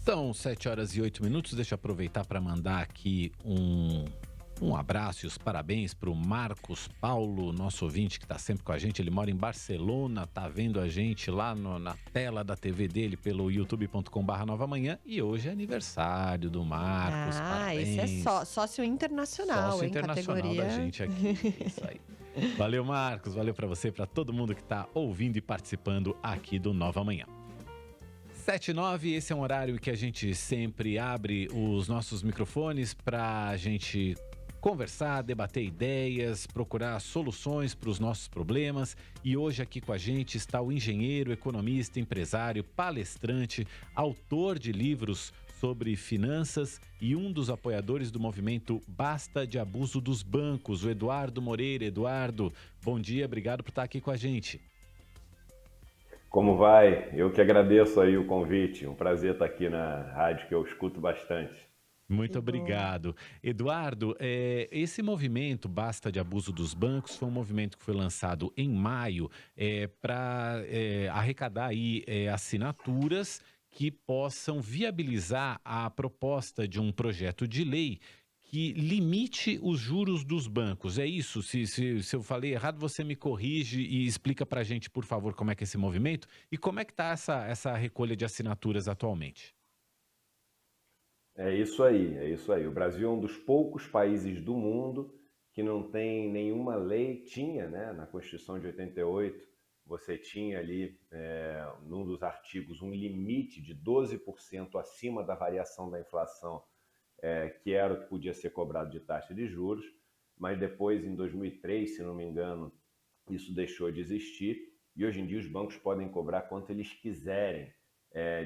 São 7h08. Deixa eu aproveitar para mandar aqui um abraço e os parabéns para o Marcos Paulo, nosso ouvinte que está sempre com a gente. Ele mora em Barcelona, tá vendo a gente lá na tela da TV dele pelo youtube.com/Nova Manhã. E hoje é aniversário do Marcos. Esse é Parabéns. sócio internacional, Sócio hein? internacional Categoria... da gente aqui. Isso aí. Valeu, Marcos. Valeu para você, para todo mundo que está ouvindo e participando aqui do Nova Manhã. 7h09, esse é um horário que a gente sempre abre os nossos microfones para a gente conversar, debater ideias, procurar soluções para os nossos problemas. E hoje aqui com a gente está o engenheiro, economista, empresário, palestrante, autor de livros sobre finanças e um dos apoiadores do movimento Basta de Abuso dos Bancos, o Eduardo Moreira. Eduardo, bom dia, obrigado por estar aqui com a gente. Como vai? Eu que agradeço aí o convite. Um prazer estar aqui na rádio que eu escuto bastante. Muito obrigado. Eduardo, esse movimento Basta de Abuso dos Bancos foi um movimento que foi lançado em maio para arrecadar aí assinaturas que possam viabilizar a proposta de um projeto de lei que limite os juros dos bancos. É isso? Se eu falei errado, você me corrige e explica para a gente, por favor, como é que é esse movimento e como é que está essa recolha de assinaturas atualmente. É isso aí, é isso aí. O Brasil é um dos poucos países do mundo que não tem nenhuma lei. Tinha, né, na Constituição de 88, você tinha ali, num dos artigos, um limite de 12% acima da variação da inflação, que era o que podia ser cobrado de taxa de juros, mas depois, em 2003, se não me engano, isso deixou de existir e hoje em dia os bancos podem cobrar quanto eles quiserem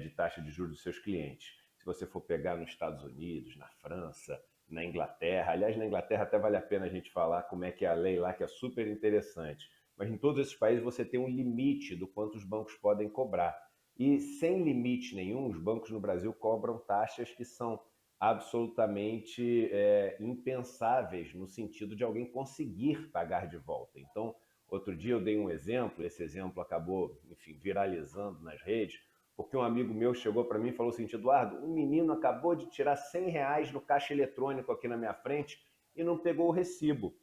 de taxa de juros dos seus clientes. Se você for pegar nos Estados Unidos, na França, na Inglaterra, aliás, na Inglaterra até vale a pena a gente falar como é que é a lei lá, que é super interessante, mas em todos esses países você tem um limite do quanto os bancos podem cobrar. E sem limite nenhum, os bancos no Brasil cobram taxas que são absolutamente impensáveis no sentido de alguém conseguir pagar de volta. Então, outro dia eu dei um exemplo, esse exemplo acabou, enfim, viralizando nas redes, porque um amigo meu chegou para mim e falou o seguinte: Eduardo, um menino acabou de tirar R$100 no caixa eletrônico aqui na minha frente e não pegou o recibo.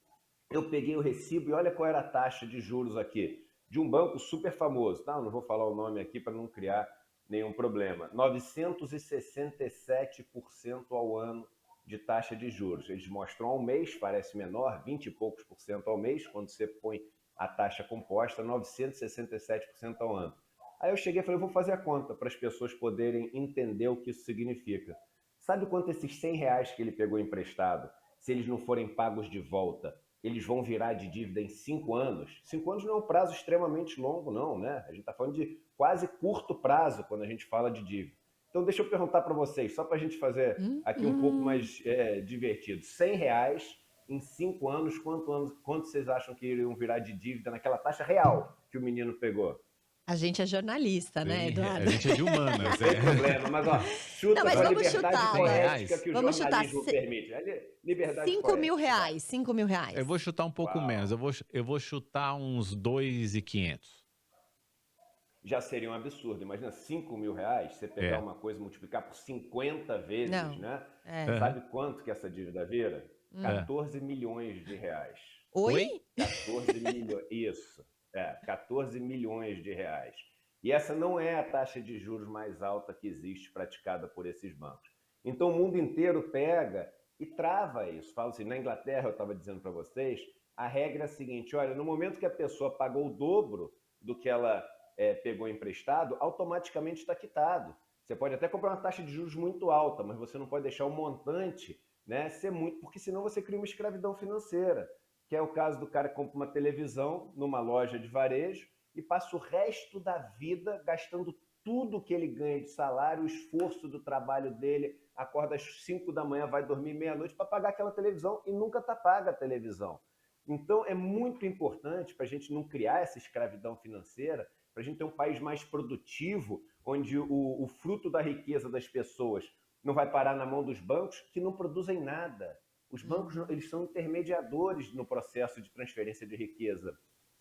Eu peguei o recibo e olha qual era a taxa de juros aqui, de um banco super famoso. Não vou falar o nome aqui para não criar nenhum problema. 967% ao ano de taxa de juros. Eles mostram ao mês, parece menor, 20 e poucos por cento ao mês, quando você põe a taxa composta, 967% ao ano. Aí eu cheguei e falei, eu vou fazer a conta para as pessoas poderem entender o que isso significa. Sabe quanto esses R$100 que ele pegou emprestado, se eles não forem pagos de volta, eles vão virar de dívida em 5 anos? 5 anos não é um prazo extremamente longo, não, né? A gente está falando de quase curto prazo quando a gente fala de dívida. Então deixa eu perguntar para vocês, só para a gente fazer aqui um pouco mais divertido. R$100 em 5 anos, quanto vocês acham que iriam virar de dívida naquela taxa real que o menino pegou? A gente é jornalista, né, Eduardo? A gente é de humanas, Não tem problema, mas ó, chuta mas com a vamos liberdade chutar, poética que o vamos jornalismo chutar. permite. Liberdade 5 mil poética. reais, 5 mil reais. Eu vou chutar um pouco menos, eu vou chutar uns 2.500. Já seria um absurdo. Imagina R$5.000, você pegar uma coisa e multiplicar por 50 vezes, Não. né? Sabe quanto que essa dívida vira? 14 milhões de reais. Oi? 14 milhões, isso. 14 milhões de reais. E essa não é a taxa de juros mais alta que existe praticada por esses bancos. Então o mundo inteiro pega e trava isso. Fala assim, na Inglaterra, eu estava dizendo para vocês, a regra é a seguinte, olha, no momento que a pessoa pagou o dobro do que ela pegou emprestado, automaticamente está quitado. Você pode até comprar uma taxa de juros muito alta, mas você não pode deixar o montante, né, ser muito, porque senão você cria uma escravidão financeira, que é o caso do cara que compra uma televisão numa loja de varejo e passa o resto da vida gastando tudo que ele ganha de salário, o esforço do trabalho dele, acorda às 5 da manhã, vai dormir meia-noite para pagar aquela televisão e nunca está paga a televisão. Então é muito importante para a gente não criar essa escravidão financeira, para a gente ter um país mais produtivo, onde o fruto da riqueza das pessoas não vai parar na mão dos bancos que não produzem nada. Os bancos eles são intermediadores no processo de transferência de riqueza.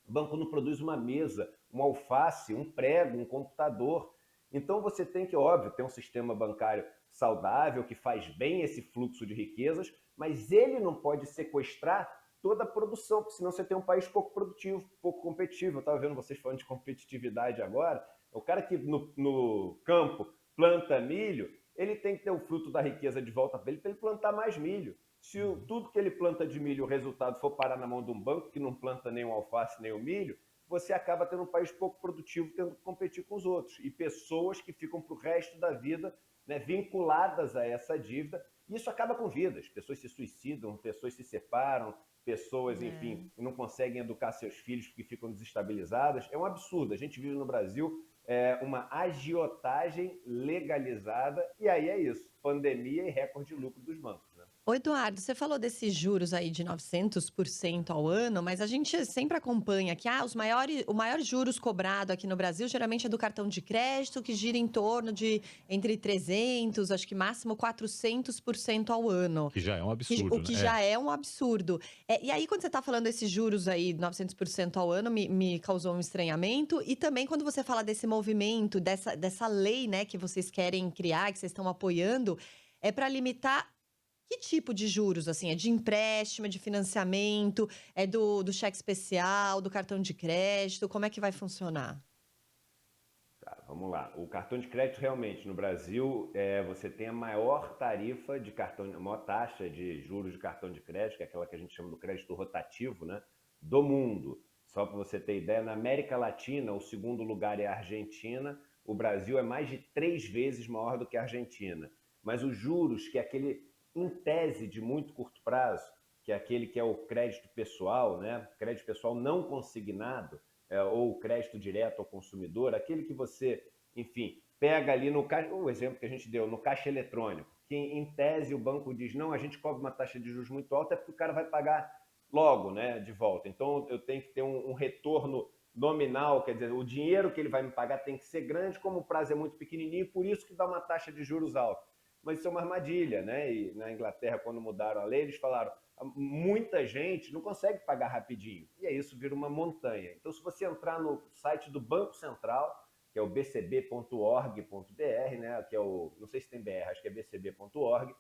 O banco não produz uma mesa, um alface, um prego, um computador. Então você tem que, óbvio, ter um sistema bancário saudável que faz bem esse fluxo de riquezas, mas ele não pode sequestrar toda a produção, porque senão você tem um país pouco produtivo, pouco competitivo. Eu estava vendo vocês falando de competitividade agora. O cara que no campo planta milho, ele tem que ter o fruto da riqueza de volta para ele plantar mais milho. Se tudo que ele planta de milho, o resultado for parar na mão de um banco que não planta nem o alface nem o milho, você acaba tendo um país pouco produtivo, tendo que competir com os outros. E pessoas que ficam para o resto da vida, né, vinculadas a essa dívida. Isso acaba com vidas. Pessoas se suicidam, pessoas se separam, pessoas, enfim, não conseguem educar seus filhos porque ficam desestabilizadas. É um absurdo. A gente vive no Brasil uma agiotagem legalizada e aí é isso. Pandemia e recorde de lucro dos bancos, né? Ô, Eduardo, você falou desses juros aí de 900% ao ano, mas a gente sempre acompanha que o maior juros cobrado aqui no Brasil geralmente é do cartão de crédito, que gira em torno de entre 300, acho que máximo 400% ao ano. Que já é um O absurdo, que né? já é um absurdo. E aí, quando você está falando desses juros aí, 900% ao ano, me causou um estranhamento. E também quando você fala desse movimento, dessa lei, né, que vocês querem criar, que vocês estão apoiando, é para limitar que tipo de juros? Assim, é de empréstimo, é de financiamento, é do cheque especial, do cartão de crédito? Como é que vai funcionar? Tá, vamos lá. O cartão de crédito realmente no Brasil você tem a maior tarifa de cartão, a maior taxa de juros de cartão de crédito, que é aquela que a gente chama do crédito rotativo, né, do mundo. Só para você ter ideia, na América Latina, o segundo lugar é a Argentina. O Brasil é mais de 3 vezes maior do que a Argentina. Mas os juros, que é aquele, em tese, de muito curto prazo, que é aquele que é o crédito pessoal, né? Crédito pessoal não consignado, ou crédito direto ao consumidor, aquele que você, enfim, pega ali no caixa, o exemplo que a gente deu, no caixa eletrônico, que em tese o banco diz, não, a gente cobra uma taxa de juros muito alta, é porque o cara vai pagar logo, né, de volta. Então eu tenho que ter um retorno nominal, quer dizer, o dinheiro que ele vai me pagar tem que ser grande, como o prazo é muito pequenininho, por isso que dá uma taxa de juros alta. Mas isso é uma armadilha, né? E na Inglaterra, quando mudaram a lei, eles falaram, muita gente não consegue pagar rapidinho. E aí isso vira uma montanha. Então, se você entrar no site do Banco Central, que é o bcb.org.br, né? Que é o, não sei se tem BR, acho que é bcb.org,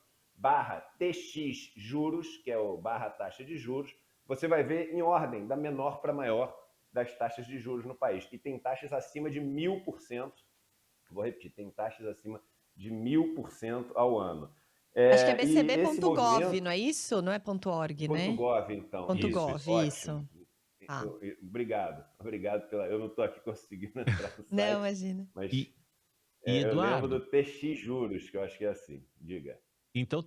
/tx juros, que é o /taxa de juros, você vai ver em ordem, da menor para maior, das taxas de juros no país. E tem taxas acima de 1000%. Vou repetir, tem taxas acima de 1000% ao ano. Acho que é E esse bcb.gov, movimento... não é isso? Não é .org, né? .gov, então. .gov, Ótimo. isso. Ah. Obrigado. Eu não estou aqui conseguindo entrar no Não, site, imagina. mas E eu lembro do Eduardo, TX Juros, que eu acho que é assim. Diga. então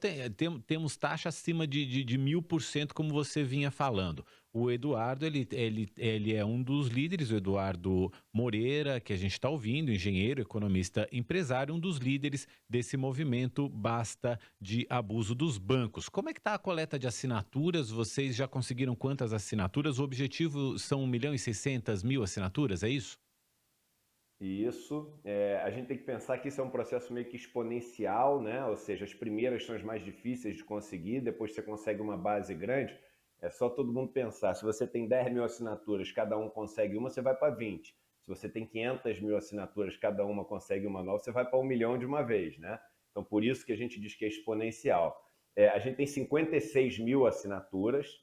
temos taxa acima de 1000%, como você vinha falando. O Eduardo, ele é um dos líderes, o Eduardo Moreira, que a gente está ouvindo, engenheiro, economista, empresário, um dos líderes desse movimento Basta de Abuso dos Bancos. Como é que está a coleta de assinaturas? Vocês já conseguiram quantas assinaturas? O objetivo são 1.600.000 assinaturas, é isso? E isso, a gente tem que pensar que isso é um processo meio que exponencial, né? Ou seja, as primeiras são as mais difíceis de conseguir, depois você consegue uma base grande, é só todo mundo pensar. Se você tem 10.000 assinaturas, cada um consegue uma, você vai para 20. Se você tem 500.000 assinaturas, cada uma consegue uma nova, você vai para 1 milhão de uma vez, né? Então, por isso que a gente diz que é exponencial. A gente tem 56.000 assinaturas,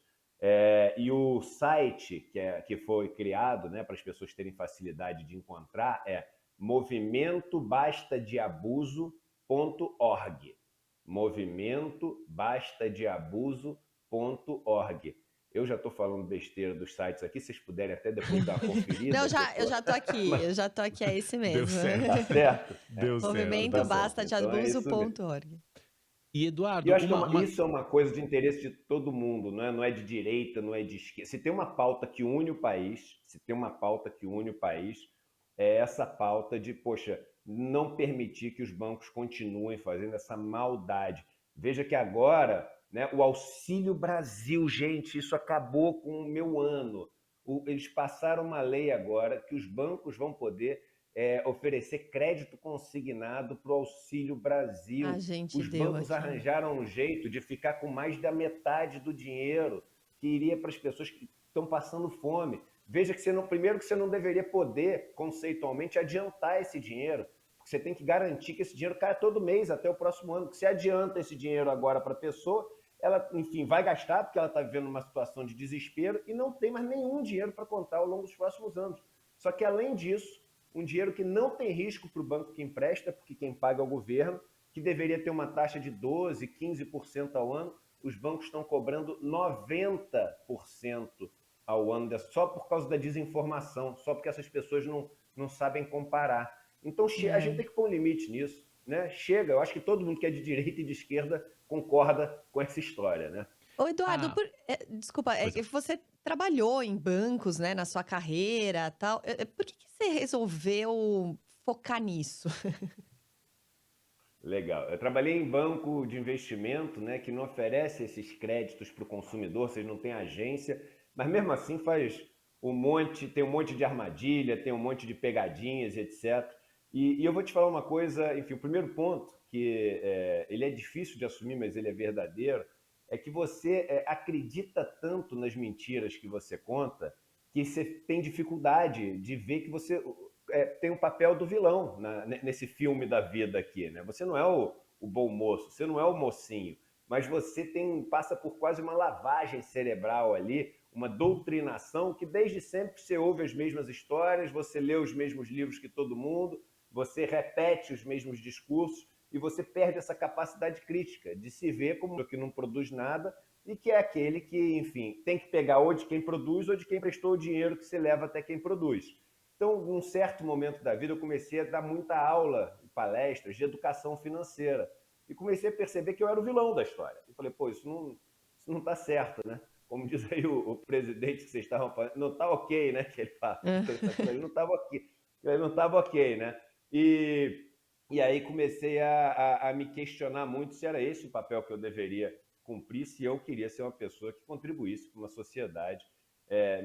e o site que foi criado, né, para as pessoas terem facilidade de encontrar é movimentobastadeabuso.org. Movimentobastadeabuso.org. Eu já estou falando besteira dos sites aqui, vocês puderem até depois dar uma conferida. Não, eu já tô aqui, é esse mesmo. Deu certo. Tá certo? Deu certo. Movimento bastadeabuso.org. Então E E Eduardo, eu acho que isso é uma coisa de interesse de todo mundo, não é? Não é de direita, não é de esquerda. Se tem uma pauta que une o país, é essa pauta de, poxa, não permitir que os bancos continuem fazendo essa maldade. Veja que agora, né, o Auxílio Brasil, gente, isso acabou com o meu ano. Eles passaram uma lei agora que os bancos vão poder oferecer crédito consignado para o Auxílio Brasil. Os bancos arranjaram um jeito de ficar com mais da metade do dinheiro que iria para as pessoas que estão passando fome. Veja que primeiro que você não deveria poder, conceitualmente, adiantar esse dinheiro. Porque você tem que garantir que esse dinheiro caia todo mês até o próximo ano. Porque se adianta esse dinheiro agora para a pessoa, ela, enfim, vai gastar porque ela está vivendo uma situação de desespero e não tem mais nenhum dinheiro para contar ao longo dos próximos anos. Só que, além disso, um dinheiro que não tem risco para o banco que empresta, porque quem paga é o governo, que deveria ter uma taxa de 12%, 15% ao ano, os bancos estão cobrando 90% ao ano, só por causa da desinformação, só porque essas pessoas não sabem comparar. Então, a gente tem que pôr um limite nisso, né? Chega, eu acho que todo mundo que é de direita e de esquerda concorda com essa história, né? Ô, Eduardo, desculpa, Pois é. você trabalhou em bancos, né, na sua carreira, tal. Por que você resolveu focar nisso? Legal. Eu trabalhei em banco de investimento, né, que não oferece esses créditos para o consumidor, vocês não têm agência, mas mesmo assim tem um monte de armadilha, tem um monte de pegadinhas, etc. E eu vou te falar uma coisa, enfim, o primeiro ponto, que ele é difícil de assumir, mas ele é verdadeiro, é que você acredita tanto nas mentiras que você conta que você tem dificuldade de ver que você tem o papel do vilão nesse filme da vida aqui, né? Você não é o bom moço, você não é o mocinho, mas você passa por quase uma lavagem cerebral ali, uma doutrinação que desde sempre você ouve as mesmas histórias, você lê os mesmos livros que todo mundo, você repete os mesmos discursos e você perde essa capacidade crítica de se ver como que não produz nada e que é aquele que, enfim, tem que pegar ou de quem produz ou de quem prestou o dinheiro que se leva até quem produz. Então, num certo momento da vida, eu comecei a dar muita aula, palestras de educação financeira. E comecei a perceber que eu era o vilão da história. Eu falei, pô, isso não está certo, né? Como diz aí o presidente que vocês estavam falando, não está ok, né? Que ele fala. Ele não estava ok. Ele não estava ok, né? E aí comecei a me questionar muito se era esse o papel que eu deveria cumprir, se eu queria ser uma pessoa que contribuísse para uma sociedade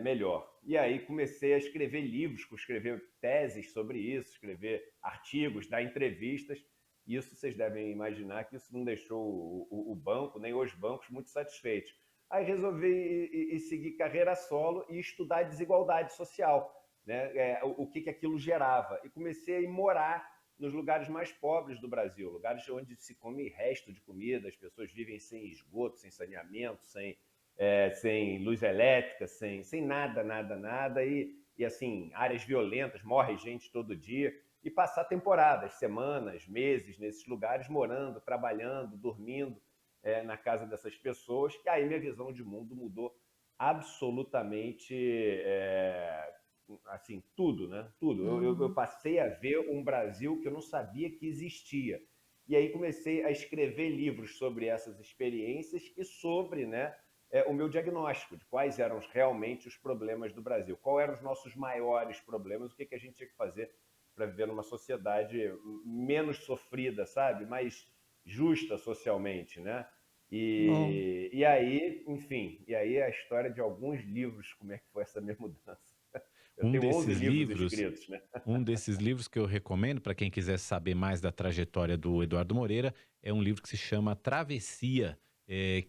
melhor. E aí comecei a escrever livros, escrever teses sobre isso, escrever artigos, dar entrevistas. Isso vocês devem imaginar que isso não deixou o banco, nem os bancos, muito satisfeitos. Aí resolvi seguir carreira solo e estudar desigualdade social, né? O que aquilo gerava. E comecei a morar nos lugares mais pobres do Brasil, lugares onde se come resto de comida, as pessoas vivem sem esgoto, sem saneamento, sem luz elétrica, sem nada, e assim, áreas violentas, morre gente todo dia, e passar temporadas, semanas, meses nesses lugares, morando, trabalhando, dormindo na casa dessas pessoas, que aí minha visão de mundo mudou absolutamente, assim, tudo, né? Tudo. Eu passei a ver um Brasil que eu não sabia que existia. E aí comecei a escrever livros sobre essas experiências e sobre, né, o meu diagnóstico de quais eram realmente os problemas do Brasil, quais eram os nossos maiores problemas, o que a gente tinha que fazer para viver numa sociedade menos sofrida, sabe? Mais justa socialmente, né? E aí, enfim, e aí a história de alguns livros, como é que foi essa minha mudança. Eu Um tenho 11 desses livros livros, escritos, né? um desses livros que eu recomendo para quem quiser saber mais da trajetória do Eduardo Moreira é um livro que se chama Travessia,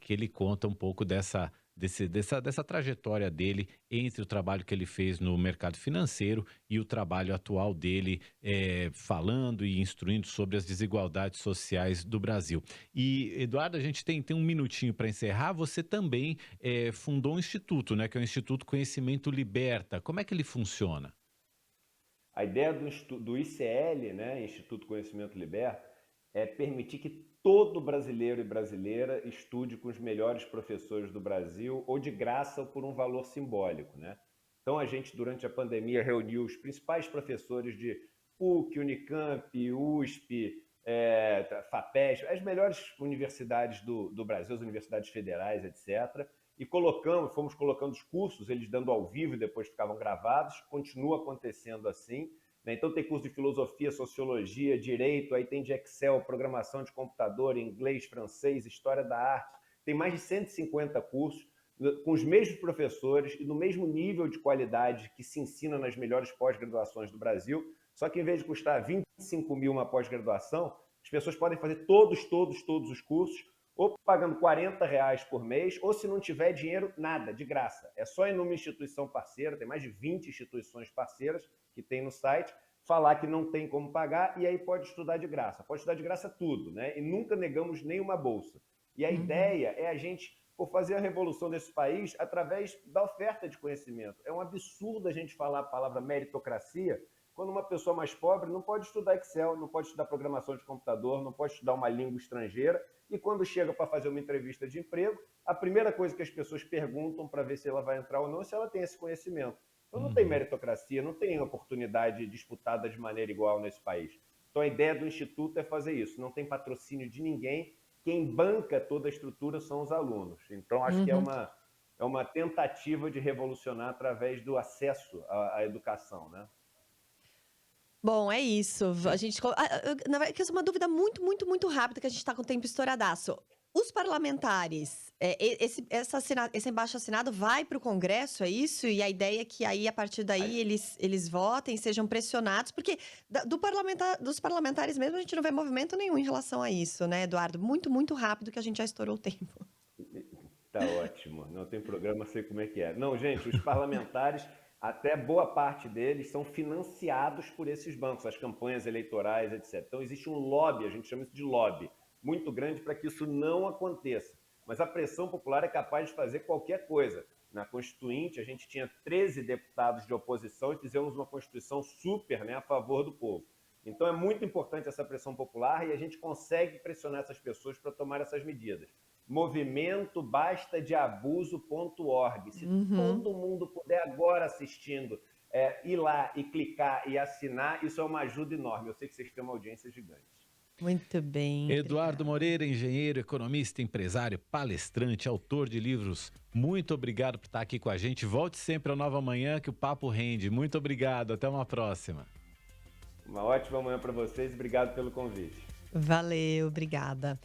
que ele conta um pouco dessa trajetória dele entre o trabalho que ele fez no mercado financeiro e o trabalho atual dele, falando e instruindo sobre as desigualdades sociais do Brasil. E, Eduardo, a gente tem um minutinho para encerrar. Você também fundou um instituto, né, que é o Instituto Conhecimento Liberta. Como é que ele funciona? A ideia do ICL, né, Instituto Conhecimento Liberta, é permitir que todo brasileiro e brasileira estude com os melhores professores do Brasil, ou de graça ou por um valor simbólico, né? Então a gente, durante a pandemia, reuniu os principais professores de PUC, Unicamp, USP, FAPESP, as melhores universidades do Brasil, as universidades federais, etc., e fomos colocando os cursos, eles dando ao vivo e depois ficavam gravados, continua acontecendo assim, né? Então tem curso de filosofia, sociologia, direito, aí tem de Excel, programação de computador, inglês, francês, história da arte, tem mais de 150 cursos, com os mesmos professores e no mesmo nível de qualidade que se ensina nas melhores pós-graduações do Brasil, só que em vez de custar 25 mil uma pós-graduação, as pessoas podem fazer todos os cursos, ou pagando R$ 40 por mês, ou se não tiver dinheiro, nada, de graça. É só ir numa instituição parceira, tem mais de 20 instituições parceiras que tem no site, falar que não tem como pagar e aí pode estudar de graça. Pode estudar de graça tudo, né? E nunca negamos nenhuma bolsa. E a ideia é a gente fazer a revolução desse país através da oferta de conhecimento. É um absurdo a gente falar a palavra meritocracia quando uma pessoa mais pobre não pode estudar Excel, não pode estudar programação de computador, não pode estudar uma língua estrangeira, e quando chega para fazer uma entrevista de emprego, a primeira coisa que as pessoas perguntam para ver se ela vai entrar ou não é se ela tem esse conhecimento. Então não tem meritocracia, não tem oportunidade disputada de maneira igual nesse país. Então a ideia do Instituto é fazer isso, não tem patrocínio de ninguém, quem banca toda a estrutura são os alunos. Então acho que é uma tentativa de revolucionar através do acesso à educação, né? Bom, é isso. A gente, na verdade, é uma dúvida muito rápida, que a gente está com o tempo estouradaço. Os parlamentares, esse embaixo-assinado vai para o Congresso, é isso? E a ideia é que aí, a partir daí, eles votem, sejam pressionados, porque dos parlamentares mesmo, a gente não vê movimento nenhum em relação a isso, né, Eduardo? Muito rápido, que a gente já estourou o tempo. Tá ótimo. Não tem programa, sei como é que é. Não, gente, os parlamentares, até boa parte deles, são financiados por esses bancos, as campanhas eleitorais, etc. Então, existe um lobby, a gente chama isso de lobby, muito grande para que isso não aconteça. Mas a pressão popular é capaz de fazer qualquer coisa. Na Constituinte, a gente tinha 13 deputados de oposição e fizemos uma Constituição super, né, a favor do povo. Então, é muito importante essa pressão popular e a gente consegue pressionar essas pessoas para tomar essas medidas. Movimentobastadaabuso.org. Se todo mundo puder agora assistindo, ir lá e clicar e assinar, isso é uma ajuda enorme. Eu sei que vocês têm uma audiência gigante. Muito bem. Eduardo Moreira, engenheiro, economista, empresário, palestrante, autor de livros. Muito obrigado por estar aqui com a gente. Volte sempre ao Nova Manhã, que o papo rende. Muito obrigado. Até uma próxima. Uma ótima manhã para vocês e obrigado pelo convite. Valeu, obrigada.